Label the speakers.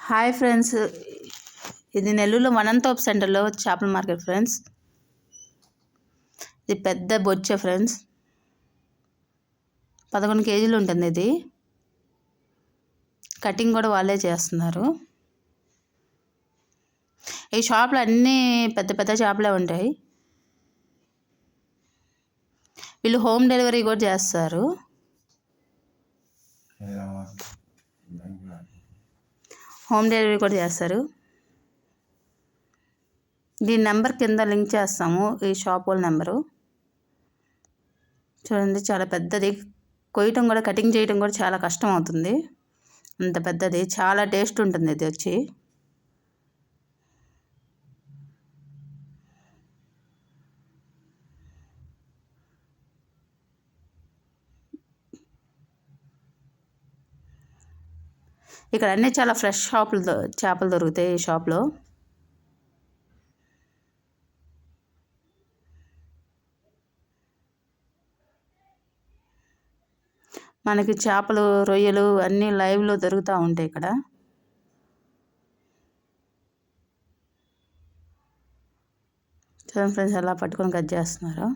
Speaker 1: Hi friends, ఇది నెల్లూరులో వనంతోప్ సెంటర్లో చేపల మార్కెట్ ఫ్రెండ్స్. ఇది పెద్ద బొచ్చ ఫ్రెండ్స్, 11 కేజీలు ఉంటుంది. ఇది కటింగ్ కూడా వాళ్ళే చేస్తున్నారు. ఈ షాప్లో అన్నీ పెద్ద పెద్ద చేపలే ఉంటాయి. వీళ్ళు హోమ్ డెలివరీ కూడా చేస్తారు. దీని నెంబర్ కింద లింక్ చేస్తాము, ఈ షాప్ వాళ్ళ నెంబరు. చూడండి, చాలా పెద్దది. కొయ్యటం కూడా, కటింగ్ చేయటం కూడా చాలా కష్టం అవుతుంది. అంత పెద్దది, చాలా టేస్ట్ ఉంటుంది ఇది వచ్చి. ఇక్కడ అన్నీ చాలా ఫ్రెష్ చేపలు దొరుకుతాయి ఈ షాప్లో. మనకి చేపలు, రొయ్యలు అన్నీ లైవ్లో దొరుకుతూ ఉంటాయి ఇక్కడ. చూడండి ఫ్రెండ్స్, ఎలా పట్టుకొని కట్ చేస్తున్నారు.